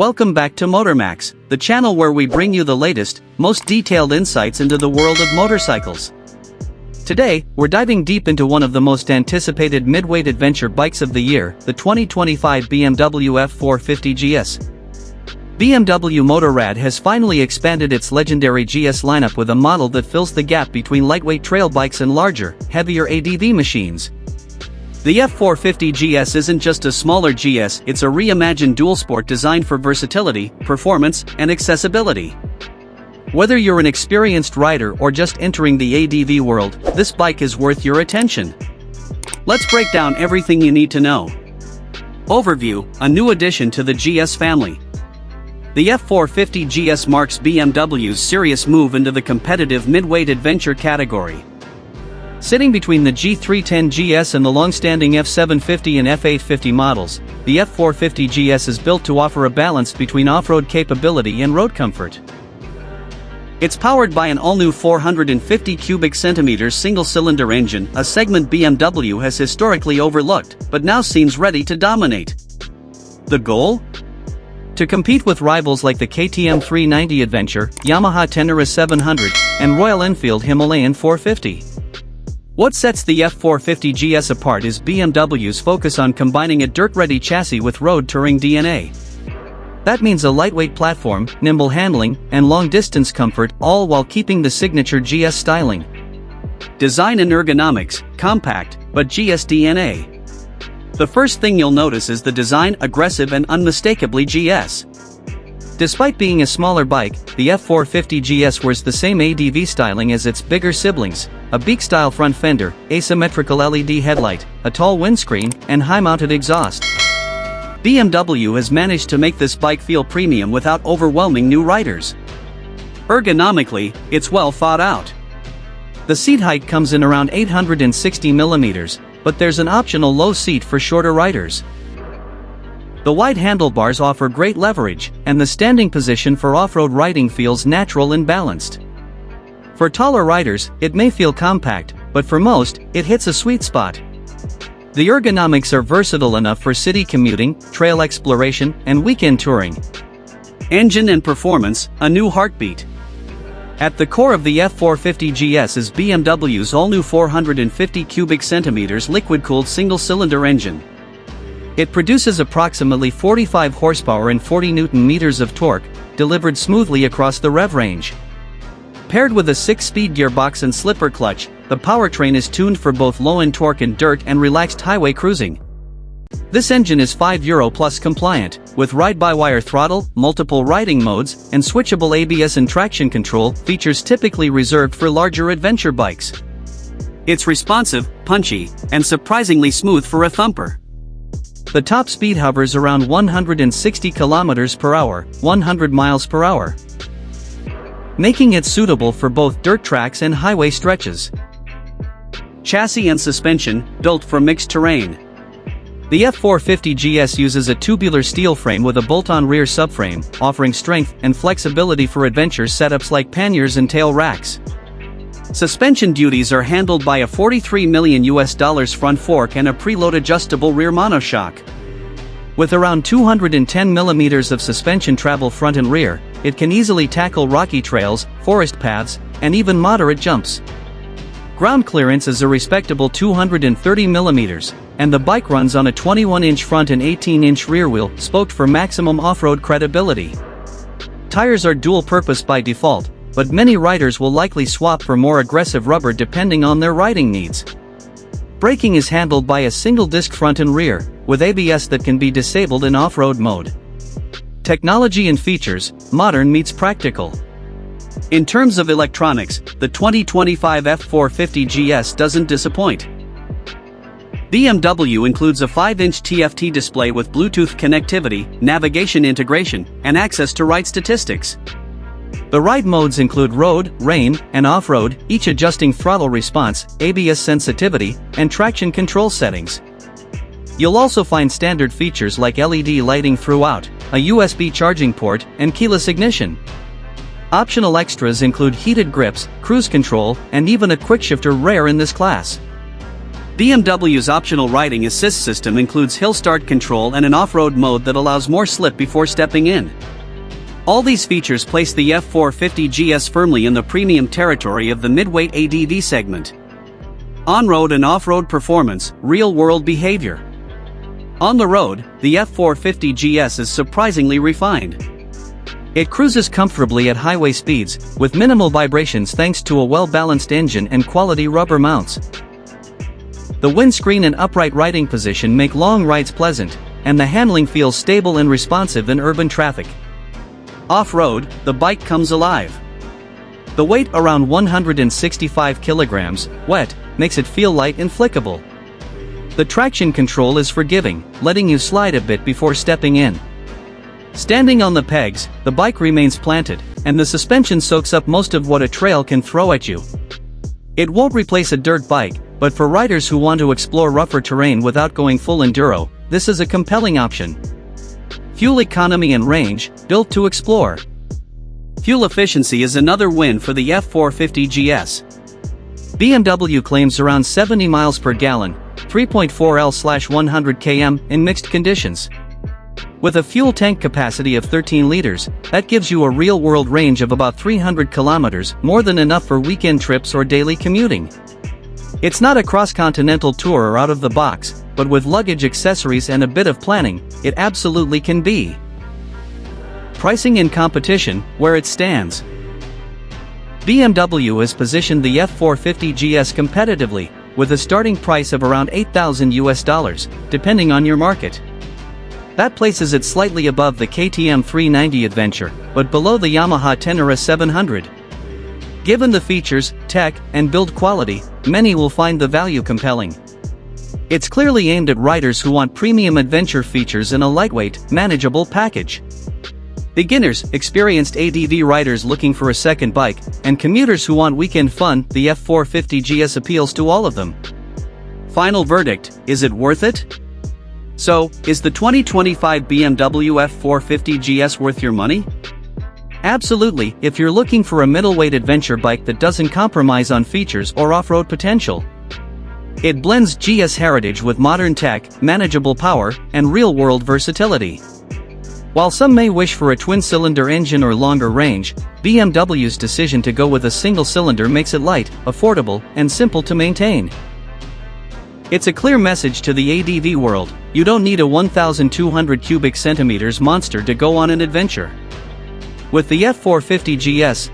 Welcome back to MotorMax, the channel where we bring you the latest, most detailed insights into the world of motorcycles. Today, we're diving deep into one of the most anticipated mid-weight adventure bikes of the year, the 2025 BMW F450 GS. BMW Motorrad has finally expanded its legendary GS lineup with a model that fills the gap between lightweight trail bikes and larger, heavier ADV machines. The F450 GS isn't just a smaller GS, it's a reimagined dual sport designed for versatility, performance, and accessibility. Whether you're an experienced rider or just entering the ADV world, this bike is worth your attention. Let's break down everything you need to know. Overview: a new addition to the GS family. The F450 GS marks BMW's serious move into the competitive mid-weight adventure category. Sitting between the G310 GS and the long-standing F750 and F850 models, the F450 GS is built to offer a balance between off-road capability and road comfort. It's powered by an all-new 450 cubic centimeters single-cylinder engine, a segment BMW has historically overlooked, but now seems ready to dominate. The goal? To compete with rivals like the KTM 390 Adventure, Yamaha Tenere 700, and Royal Enfield Himalayan 450. What sets the F450 GS apart is BMW's focus on combining a dirt-ready chassis with road touring DNA. That means a lightweight platform, nimble handling, and long-distance comfort, all while keeping the signature GS styling. Design and ergonomics: compact, but GS DNA. The first thing you'll notice is the design: aggressive and unmistakably GS. Despite being a smaller bike, the F450 GS wears the same ADV styling as its bigger siblings: a beak-style front fender, asymmetrical LED headlight, a tall windscreen, and high-mounted exhaust. BMW has managed to make this bike feel premium without overwhelming new riders. Ergonomically, it's well thought out. The seat height comes in around 860 mm, but there's an optional low seat for shorter riders. The wide handlebars offer great leverage, and the standing position for off-road riding feels natural and balanced. For taller riders, it may feel compact, but for most, it hits a sweet spot. The ergonomics are versatile enough for city commuting, trail exploration, and weekend touring. Engine and performance: a new heartbeat. At the core of the F450 GS is BMW's all-new 450 cubic centimeters liquid-cooled single-cylinder engine. It produces approximately 45 horsepower and 40 Nm of torque, delivered smoothly across the rev range. Paired with a 6-speed gearbox and slipper clutch, the powertrain is tuned for both low-end torque and dirt and relaxed highway cruising. This engine is €5+ compliant, with ride-by-wire throttle, multiple riding modes, and switchable ABS and traction control, features typically reserved for larger adventure bikes. It's responsive, punchy, and surprisingly smooth for a thumper. The top speed hovers around 160 km/h, 100 mph, making it suitable for both dirt tracks and highway stretches. Chassis and suspension: built for mixed terrain. The F450 GS uses a tubular steel frame with a bolt-on rear subframe, offering strength and flexibility for adventure setups like panniers and tail racks. Suspension duties are handled by a $43 million front fork and a preload adjustable rear monoshock. With around 210 mm of suspension travel front and rear, it can easily tackle rocky trails, forest paths, and even moderate jumps. Ground clearance is a respectable 230 mm, and the bike runs on a 21-inch front and 18-inch rear wheel, spoked for maximum off-road credibility. Tires are dual-purpose by default, but many riders will likely swap for more aggressive rubber depending on their riding needs. Braking is handled by a single-disc front and rear, with ABS that can be disabled in off-road mode. Technology and features: modern meets practical. In terms of electronics, the 2025 F450 GS doesn't disappoint. BMW includes a 5-inch TFT display with Bluetooth connectivity, navigation integration, and access to ride statistics. The ride modes include road, rain, and off-road, each adjusting throttle response, ABS sensitivity, and traction control settings. You'll also find standard features like LED lighting throughout, a USB charging port, and keyless ignition. Optional extras include heated grips, cruise control, and even a quickshifter, rare in this class. BMW's optional riding assist system includes hill start control and an off-road mode that allows more slip before stepping in. All these features place the F450GS firmly in the premium territory of the midweight ADV segment. On-road and off-road performance, real-world behavior. On the road, the F450GS is surprisingly refined. It cruises comfortably at highway speeds, with minimal vibrations thanks to a well-balanced engine and quality rubber mounts. The windscreen and upright riding position make long rides pleasant, and the handling feels stable and responsive in urban traffic. Off-road, the bike comes alive. The weight, around 165 kilograms, wet, makes it feel light and flickable. The traction control is forgiving, letting you slide a bit before stepping in. Standing on the pegs, the bike remains planted, and the suspension soaks up most of what a trail can throw at you. It won't replace a dirt bike, but for riders who want to explore rougher terrain without going full enduro, this is a compelling option. Fuel economy and range, built to explore. Fuel efficiency is another win for the F450GS. BMW claims around 70 miles per gallon, 3.4L/100 km in mixed conditions. With a fuel tank capacity of 13 liters, that gives you a real-world range of about 300 kilometers, more than enough for weekend trips or daily commuting. It's not a cross-continental tour or out of the box, but with luggage, accessories and a bit of planning, it absolutely can be. Pricing and competition, where it stands. BMW has positioned the F450GS competitively, with a starting price of around $8,000, depending on your market. That places it slightly above the KTM 390 Adventure, but below the Yamaha Tenere 700. Given the features, tech, and build quality, many will find the value compelling. It's clearly aimed at riders who want premium adventure features in a lightweight, manageable package. Beginners, experienced ADV riders looking for a second bike, and commuters who want weekend fun, the F450GS appeals to all of them. Final verdict, is it worth it? So, is the 2025 BMW F450GS worth your money? Absolutely, if you're looking for a middleweight adventure bike that doesn't compromise on features or off-road potential. It blends GS heritage with modern tech, manageable power, and real-world versatility. While some may wish for a twin-cylinder engine or longer range, BMW's decision to go with a single cylinder makes it light, affordable, and simple to maintain. It's a clear message to the ADV world: you don't need a 1,200 cubic centimeters monster to go on an adventure. With the F450GS,